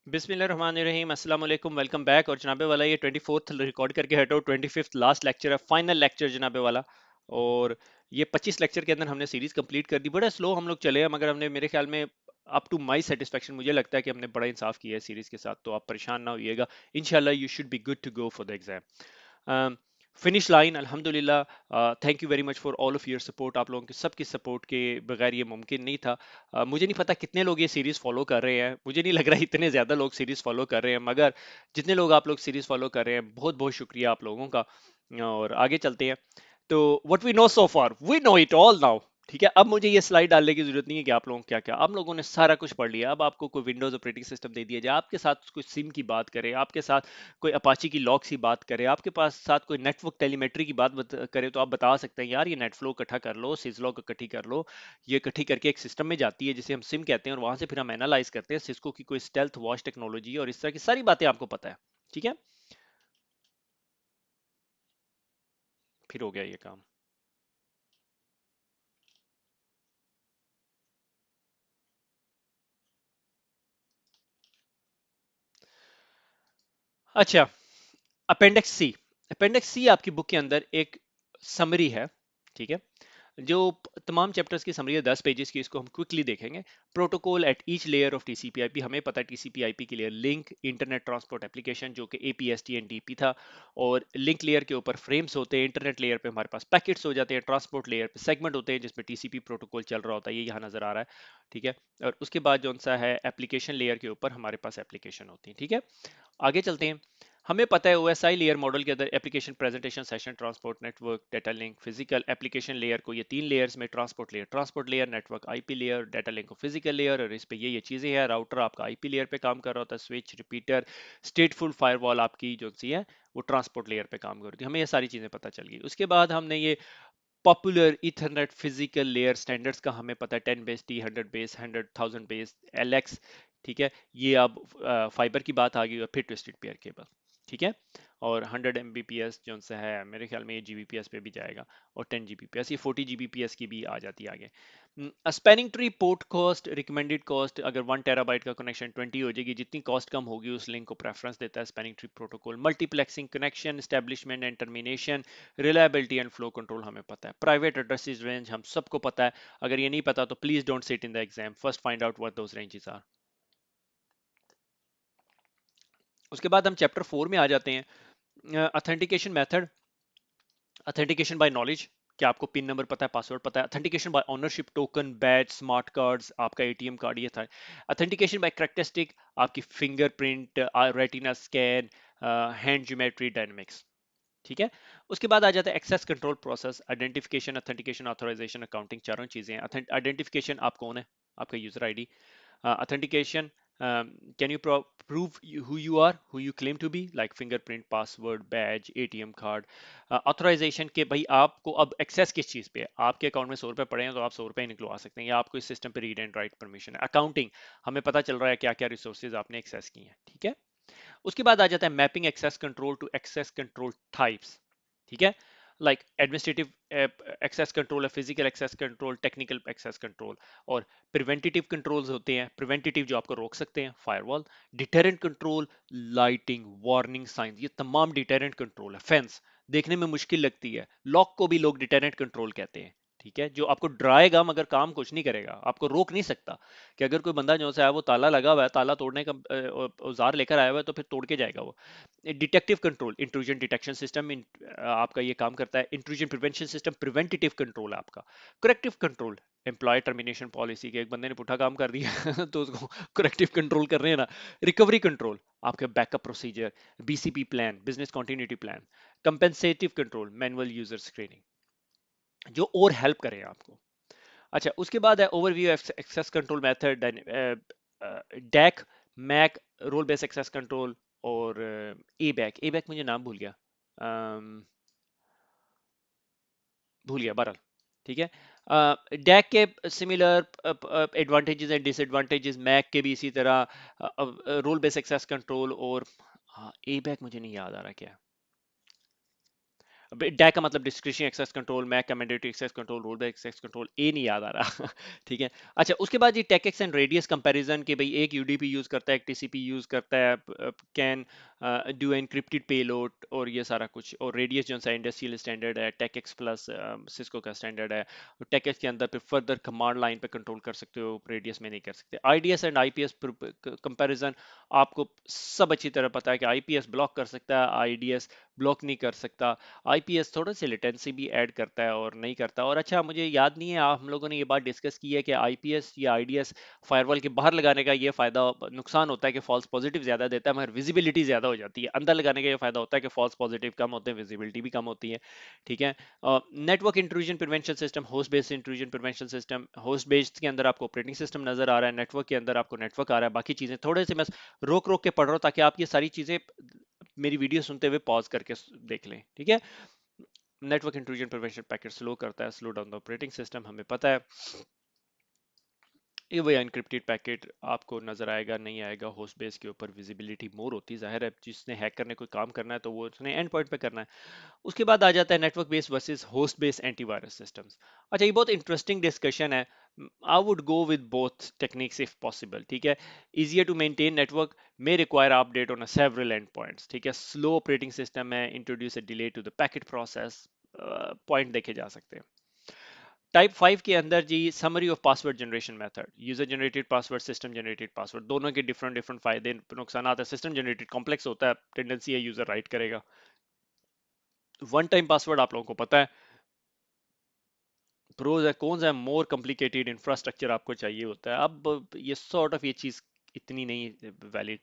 बिस्मिल्लाहिर्रहमानिर्रहीम अस्सलाम वालेकुम वेलकम बैक। और जनाबे वाला ये 24th रिकॉर्ड करके हटो, 25th लास्ट लेक्चर है, फाइनल लेक्चर जनाबे वाला। और ये 25 लेक्चर के अंदर हमने सीरीज कंप्लीट कर दी। बड़ा स्लो हम लोग चले हैं, मगर हमने मेरे ख्याल में अप टू माय सेटिस्फेक्शन मुझे लगता है कि हमने बड़ा इंसाफ किया है सीरीज के साथ। तो आप परेशान ना होइएगा, इंशाल्लाह you should be good to go for the exam. Finish line अल्हम्दुलिल्लाह। Thank you very much for all of your support. आप लोगों की सबकी सपोर्ट के बगैर ये मुमकिन नहीं था। मुझे नहीं पता कितने लोग ये सीरीज फॉलो कर रहे हैं, मुझे नहीं लग रहा इतने ज्यादा लोग सीरीज फॉलो कर रहे हैं, मगर जितने लोग आप लोग सीरीज फॉलो कर रहे हैं बहुत बहुत शुक्रिया आप लोगों का। और आगे चलते हैं। तो what we know so far, we know it all now. ठीक है, अब मुझे ये स्लाइड डालने की जरूरत नहीं है कि आप लोगों को क्या क्या, आप लोगों ने सारा कुछ पढ़ लिया। अब आपको कोई विंडोज ऑपरेटिंग सिस्टम दे दिया जाए, आपके साथ कोई सिम की बात करे, आपके साथ कोई अपाची की लॉग सी बात करे, आपके पास साथ कोई नेटवर्क टेलीमेट्री की बात करे, तो आप बता सकते हैं यार ये नेट फ्लो इकट्ठा कर लो, सिजलॉग इकट्ठी कर लो। ये इकट्ठी करके एक सिस्टम में जाती है जिसे हम सिम कहते हैं, और वहां से फिर हम एनालाइज करते हैं सिस्को की कोई स्टेल्थ वॉच टेक्नोलॉजी, और इस तरह की सारी बातें आपको पता है। ठीक है, फिर हो गया ये काम। अच्छा, अपेंडिक्स सी। अपेंडिक्स सी आपकी बुक के अंदर एक समरी है। ठीक है, जो तमाम चैप्टर्स की समरी है 10 पेजेस की, इसको हम क्विकली देखेंगे। Protocol at each layer of TCP IP, हमें पता है टीसीपी आईपी के लिए लिंक इंटरनेट ट्रांसपोर्ट एप्लीकेशन जो कि एपीएसटी एंड डीपी था। और लिंक लेयर के ऊपर फ्रेम्स होते हैं, इंटरनेट लेयर पे हमारे पास पैकेट्स हो जाते हैं, ट्रांसपोर्ट लेयर पे सेगमेंट होते हैं जिसमें टीसीपी प्रोटोकॉल चल रहा होता है, ये यहाँ नजर आ रहा है। ठीक है, और उसके बाद जो सा है एप्लीकेशन लेयर के ऊपर हमारे पास एप्लीकेशन होती है। ठीक है, आगे चलते हैं। हमें पता है ओएसआई लेयर मॉडल के अंदर application presentation session transport network data link physical application layer को ये तीन लेयर्स में transport layer network IP layer data link को फिजिकल लेयर, और इस पे ये चीजें हैं। राउटर आपका आईपी लेयर पे काम कर रहा होता है, स्विच रिपीटर स्टेटफुल फायरवॉल आपकी जो सी है वो ट्रांसपोर्ट लेयर पे काम करती है। हमें ये सारी चीजें पता चल गई। उसके बाद हमने ये popular Ethernet physical layer standards का हमें पता है 10 base T 100 base 100,000 base LX. ठीक है, ये अब फाइबर की बात आ गई, और फिर ट्विस्टेड पेयर केबल। ठीक है, और 100 एमबीपीएस जो से है मेरे ख्याल में ये जीबीपीएस पे भी जाएगा, और 10 जीबीपीएस, ये 40 जीबीपीएस की भी आ जाती है आगे। Spanning tree port cost recommended cost, अगर 1 टेराबाइट का कनेक्शन 20 हो जाएगी, जितनी कॉस्ट कम होगी उस लिंक को प्रेफरेंस देता है spanning tree protocol. Multiplexing connection establishment and termination, reliability and flow control हमें पता है। प्राइवेट एड्रेसेस रेंज हम सबको पता है, अगर ये नहीं पता तो please don't sit in the exam, first find out what those ranges are. उसके बाद हम चैप्टर 4 में आ जाते हैं। Authentication method, authentication by knowledge, क्या आपको पिन नंबर पता है, पासवर्ड पता है। Authentication by ownership token badge smart cards, आपका एटीएम कार्ड ये था। ऑथेंटिकेशन बाय करेक्टरिस्टिक, आपकी fingerprint, retina scan, hand geometry dynamics. ठीक है, उसके बाद आ जाता है access control process, identification authentication authorisation accounting, चारों चीजें हैं। आइडेंटिफिकेशन आप कौन है, आपका user ID. Authentication, can you prove who you are, who you claim to be, like fingerprint, password, badge, ATM card. Authorization के भाई आपको अब एक्सेस किस चीज़ पे है, आपके अकाउंट में 100 रुपए पड़े हैं तो आप 100 रुपए निकलवा सकते हैं, या आपको इस सिस्टम पे रीड एंड राइट परमिशन है। अकाउंटिंग, हमें पता चल रहा है क्या क्या रिसोर्सेज आपने एक्सेस की हैं। ठीक है, उसके बाद आ जाता है mapping access control to access control types. ठीक है, लाइक एडमिनिस्ट्रेटिव एक्सेस कंट्रोल है, physical access control, technical access control. और प्रिवेंटेटिव कंट्रोल्स होते हैं, प्रिवेंटेटिव जो आपको रोक सकते हैं, firewall. Deterrent control, lighting, warning signs, ये तमाम डिटेरेंट कंट्रोल है। फेंस देखने में मुश्किल लगती है, लॉक को भी लोग डिटेरेंट कंट्रोल कहते हैं। ठीक है, जो आपको डराएगा मगर काम कुछ नहीं करेगा, आपको रोक नहीं सकता। कि अगर कोई बंदा जो सा है वो ताला लगा हुआ है, ताला तोड़ने का औजार लेकर आया हुआ है, तो फिर तोड़ के जाएगा वो। Detective control, intrusion detection system, आपका ये काम करता है। Intrusion prevention system, preventative control आपका। Corrective control, employ termination policy के एक बंदे ने पुठा काम कर दिया तो उसको करेक्टिव कंट्रोल कर रहे हैं ना। रिकवरी कंट्रोल, आपके backup procedure, BCP plan, business continuity plan. Compensative control, manual user screening, जो और हेल्प करें आपको। अच्छा, उसके बाद है overview access control method, DAC, MAC, role base access control, और ए बैक। ए बैक मुझे नाम भूल गया, भूल गया बहरहाल। ठीक है, डैक के similar advantages and disadvantages, MAC के भी इसी तरह। रोल बेस एक्सेस कंट्रोल, और हाँ ए बैक मुझे नहीं याद आ रहा क्या है। डैक का मतलब डिस्क्रिशनरी एक्सेस कंट्रोल, मैक का mandatory access control, role back access control, A नहीं याद आ रहा ठीक है। अच्छा, उसके बाद ये टेक्स एंड रेडियस कंपैरिजन के भाई एक यूडीपी यूज करता है, एक टीसीपी यूज करता है, कैन डू एनक्रिप्टेड पेलोड और ये सारा कुछ। और रेडियस जो सा इंडस्ट्रियल स्टैंडर्ड है, टेक्स प्लस सिस्को का स्टैंडर्ड है। टेक्स के अंदर फिर फर्दर कमांड लाइन पे कंट्रोल कर सकते हो, रेडियस में नहीं कर सकते। आईडीएस एंड आईपीएस कंपैरिजन आपको सब अच्छी तरह पता है कि आईपीएस ब्लॉक कर सकता है, आईडीएस ब्लॉक नहीं कर सकता। आईपीएस थोड़ा सी लेटेंसी भी ऐड करता है और नहीं करता। और अच्छा, मुझे याद नहीं है हम लोगों ने ये बात डिस्कस की है कि आईपीएस या आईडीएस फायरवॉल के बाहर लगाने का ये फायदा नुकसान होता है कि फॉल्स पॉजिटिव ज्यादा देता है मगर विजिबिलिटी ज्यादा हो जाती है। अंदर लगाने का ये फायदा होता है कि फॉल्स पॉजिटिव कम होते हैं, विजिबिलिटी भी कम होती है। ठीक है। Network intrusion prevention system, host based intrusion prevention system. Host based के अंदर आपको ऑपरेटिंग सिस्टम नजर आ रहा है, नेटवर्क के अंदर आपको नेटवर्क आ रहा है। बाकी चीजें थोड़े से मैं रोक रोक के पढ़ रहा हूँ ताकि आप ये सारी चीजें मेरी वीडियो सुनते हुए पॉज करके देख लें। ठीक है। Network intrusion prevention packet slow करता है, slow down the operating system, हमें पता है। ये वही एनक्रिप्टेड पैकेट आपको नजर आएगा नहीं आएगा, होस्ट बेस के ऊपर विजिबिलिटी मोर होती है। जाहिर है जिसने हैक करने कोई काम करना है तो वो उसने एंड पॉइंट पे करना है। उसके बाद आ जाता है network base versus host base antivirus systems. अच्छा, ये बहुत इंटरेस्टिंग डिस्कशन है। I would go with both techniques if possible. ठीक है। Easier to maintain network may require update on a several endpoints। ठीक है। स्लो ऑपरेटिंग सिस्टम में introduce a delay to the packet process, point देखे जा सकते हैं। टाइप 5 के अंदर जी summary of password generation method, user generated password, system generated password, दोनों के डिफरेंट डिफरेंट फायदे नुकसान है। सिस्टम जनरेटेड कॉम्प्लेक्स होता है, टेंडेंसी है यूजर राइट करेगा। वन टाइम पासवर्ड आप लोगों को पता है प्रोज है, कौन सा मोर कॉम्प्लिकेटेड इंफ्रास्ट्रक्चर आपको चाहिए होता है। अब ये सॉर्ट ऑफ ये चीज इतनी नहीं valid.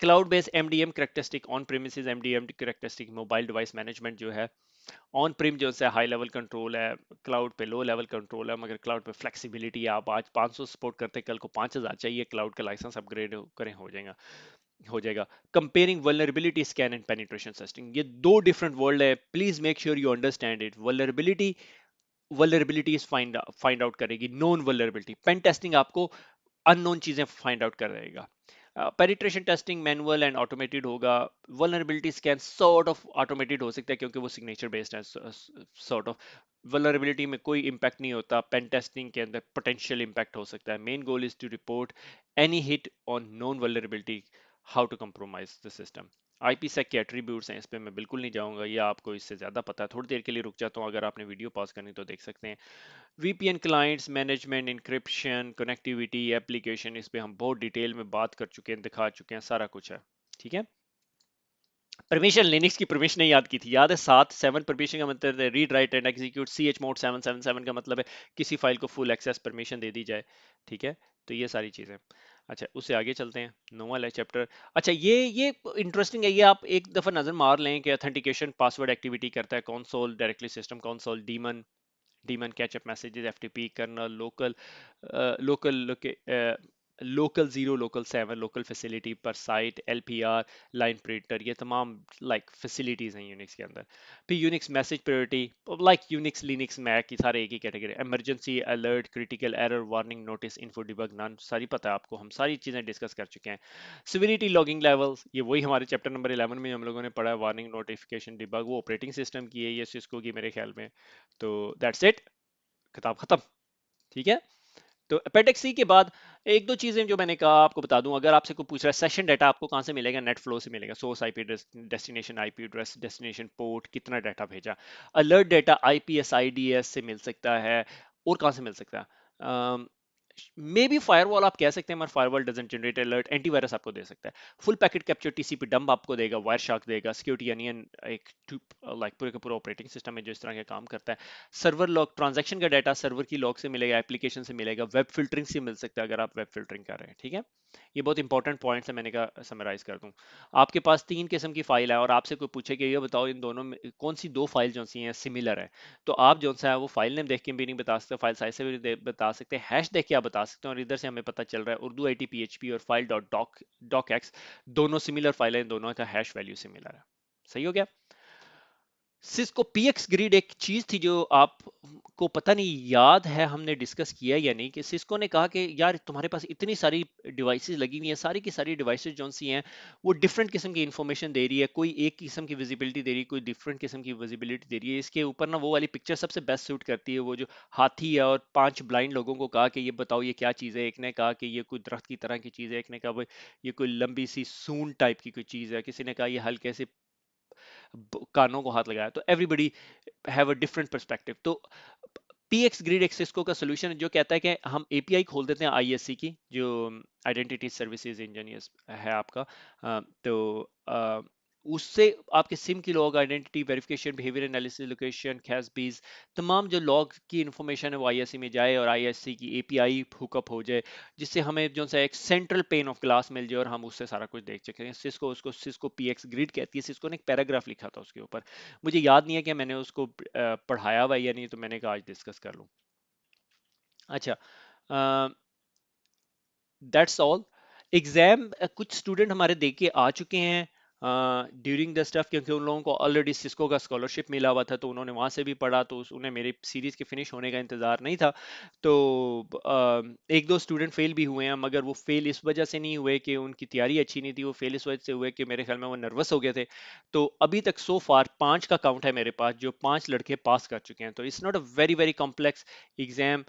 Cloud based MDM characteristic, on premises MDM characteristic, mobile device management जो है। ऑन प्रीम जो है हाई लेवल कंट्रोल है, क्लाउड पे लो लेवल कंट्रोल है, मगर क्लाउड पे फ्लेक्सिबिलिटी है। आप आज 500 सपोर्ट करते कल को 5000 चाहिए, क्लाउड का लाइसेंस अपग्रेड करें हो जाएगा। Comparing vulnerability scan and penetration testing, ये दो डिफरेंट वर्ल्ड है, please make sure you understand it. Vulnerabilities find out करेगी, नॉन वल्नरेबिलिटी पेन टेस्टिंग आपको अननोन चीजें फाइंड आउट कर रहेगा। Penetration testing manual and automated होगा। Vulnerability scan sort of automated हो सकता है क्योंकि वो सिग्नेचर बेस्ड है। सॉर्ट ऑफ वल्नरेबिलिटी में कोई इंपैक्ट नहीं होता, पेन टेस्टिंग के अंदर पोटेंशियल इंपैक्ट हो सकता है। Main goal is to report any hit on known vulnerability, how to compromise the system. IPsec के एट्रीब्यूट्स हैं, इस पे मैं बिल्कुल नहीं जाऊंगा, ये आपको इससे ज्यादा पता है। थोड़ी देर के लिए रुक जाता हूँ, अगर आपने वीडियो पॉज करनी तो देख सकते हैं। VPN clients management, encryption, connectivity, application, इस पे हम बहुत डिटेल में बात कर चुके हैं, दिखा चुके हैं, सारा कुछ है। ठीक है। परमिशन, लिनक्स की परमिशन नहीं याद की थी, याद है 7 परमिशन का मतलब है read write and execute. C H mod 777 का मतलब है किसी फाइल को फुल एक्सेस परमिशन दे दी जाए। ठीक है। तो ये सारी चीजें। अच्छा, उससे आगे चलते हैं, नोवल है चैप्टर। अच्छा, ये इंटरेस्टिंग है, ये आप एक दफा नजर मार लें कि ऑथेंटिकेशन पासवर्ड एक्टिविटी करता है console, directly system console, daemon catch up messages, FTP kernel, local local 0, local 7, local facility पर साइट, एलपीआर, लाइन प्रिंटर, ये तमाम लाइक फैसिलिटीज हैं यूनिक्स के अंदर। फिर Unix message priority, like Unix, Linux, Mac, ये सारे एक ही category. Emergency alert, critical error warning, notice, info debug, none, सारी पता है आपको, हम सारी चीजें डिस्कस कर चुके हैं। सिविलिटी लॉगिंग लेवल्स, ये वही हमारे चैप्टर नंबर 11 में हम लोगों ने पढ़ा है, वार्निंग, नोटिफिकेशन, डिबग, वो ऑपरेटिंग सिस्टम की है, ये सिस्को की मेरे ख्याल में। तो दैट्स इट, किताब खत्म। ठीक है। तो अपेंडिक्स सी के बाद एक दो चीजें जो मैंने कहा आपको बता दूं, अगर आपसे कोई पूछ रहा है सेशन डाटा आपको कहां से मिलेगा, नेट फ्लो से मिलेगा। Source IP address, destination IP address, destination port, कितना डाटा भेजा। अलर्ट डाटा आईपीएस आईडीएस से मिल सकता है। और कहां से मिल सकता है, मे बी फायरवॉल आप कह सकते हैं, मगर firewall doesn't generate alert. Antivirus आपको दे सकता है, full packet capture TCP dump आपको देगा, वायर शार्क देगा, सिक्योरिटी अनियन एक लाइक पूरे का पूरा ऑपरेटिंग सिस्टम है जो इस तरह का काम करता है। सर्वर लॉग, ट्रांजैक्शन का डाटा सर्वर की लॉग से मिलेगा, एप्लीकेशन से मिलेगा, वेब फिल्टरिंग से मिल सकता है अगर आप वेब फिल्टरिंग कर रहे हैं। ठीक है। ये बहुत इंपॉर्टेंट पॉइंट्स है, मैंने कहा समराइज कर दूं। आपके पास 3 किस्म की फाइल है और आपसे कोई पूछे कि ये बताओ इन दोनों में कौन सी 2 फाइल जो सी हैं सिमिलर है, तो आप जो सा है वो फाइल नेम देख के भी नहीं बता सकते, फाइल साइज से भी नहीं बता सकते, हैश देख के आप बता सकते हैं। और इधर से हमें पता चल रहा है उर्दू आईटी पीएचपी और file dot doc docx दोनों सिमिलर फाइल है, दोनों का हैश वैल्यू सिमिलर है। सही हो गया। सिस्को पीएक्स ग्रिड एक चीज थी जो आपको पता नहीं याद है हमने डिस्कस किया या नहीं, कि सिस्को ने कहा कि यार तुम्हारे पास इतनी सारी डिवाइसेस लगी हुई हैं, सारी की सारी डिवाइसेस जो सी हैं वो डिफरेंट किस्म की इंफॉर्मेशन दे रही है, कोई एक किस्म की विजिबिलिटी दे रही है, कोई डिफरेंट किस्म की विजिबिलिटी दे रही है। इसके ऊपर ना वो वाली पिक्चर सबसे बेस्ट सूट करती है, वो जो हाथी है और 5 ब्लाइंड लोगों को कहा कि ये बताओ ये क्या चीज़ है, एक ने कहा कि ये कोई दरख्त की तरह की चीज़ है, एक ने कहा भाई ये कोई लंबी सी सून टाइप की कोई चीज़ है, किसी ने कहा ये हल्के से कानों को हाथ लगाया। तो everybody have a different perspective. तो पीएक्स ग्रिड एक सिस्को का सोल्यूशन है जो कहता है कि हम एपीआई खोल देते हैं आईएससी की, जो आइडेंटिटी सर्विसेज इंजीनियर्स है आपका। तो उससे आपके सिम की log identity verification, behaviour analysis, location, कैशबीज, तमाम जो लॉग की इंफॉर्मेशन है वो आईएससी में जाए और आईएससी की एपीआई हुकअप हो जाए, जिससे हमें जो सा एक सेंट्रल पेन ऑफ ग्लास मिल जाए और हम उससे सारा कुछ देख सकें। सिस्को उसको सिस्को पीएक्स ग्रिड कहती है। सिस्को ने एक पैराग्राफ लिखा था उसके ऊपर, मुझे याद नहीं है कि मैंने उसको पढ़ाया हुआ है या नहीं, तो मैंने कहा आज डिस्कस कर लूं। अच्छा, दैट्स ऑल। एग्जाम कुछ स्टूडेंट हमारे दे के आ चुके हैं ड्यूरिंग द स्टफ, क्योंकि उन लोगों को ऑलरेडी सिस्को का स्कॉलरशिप मिला हुआ था, तो उन्होंने वहाँ से भी पढ़ा, तो उन्हें मेरी सीरीज़ के फिनिश होने का इंतज़ार नहीं था। तो एक दो स्टूडेंट फेल भी हुए हैं, मगर वो फेल इस वजह से नहीं हुए कि उनकी तैयारी अच्छी नहीं थी, वो फेल इस वजह से हुए कि मेरे ख्याल में वो नर्वस हो गए थे। तो अभी तक सो फार 5 का काउंट है मेरे पास, जो 5 लड़के पास कर चुके हैं। तो it's not a very very complex exam.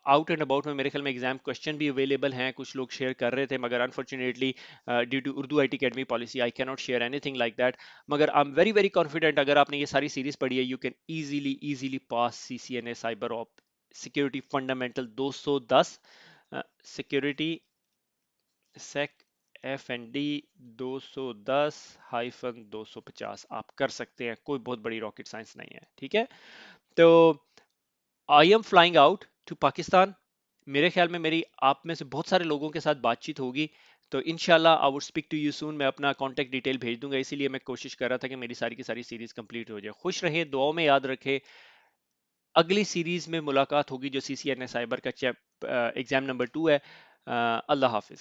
Out and about में मेरे ख्याल में एग्जाम क्वेश्चन भी अवेलेबल हैं, कुछ लोग शेयर कर रहे थे, मगर unfortunately due to Urdu IT academy policy I can not share anything like that. मगर I am very very confident, अगर आपने ये सारी सीरीज पढ़ी है, you can easily easily pass CCNA cyber op security fundamental 210, security sec F N D 210-250 आप कर सकते हैं, कोई बहुत बड़ी रॉकेट साइंस नहीं है, ठीक है। तो I am flying out to Pakistan. मेरे ख्याल में मेरी आप में से बहुत सारे लोगों के साथ बातचीत होगी, तो इनशाला I would speak to you soon. मैं अपना कांटेक्ट डिटेल भेज दूंगा, इसीलिए मैं कोशिश कर रहा था कि मेरी सारी की सारी सीरीज कंप्लीट हो जाए। खुश रहे, दुआओं में याद रखे। अगली सीरीज में मुलाकात होगी जो सीसीएनए साइबर का एग्जाम नंबर 2 है। अल्लाह हाफिज।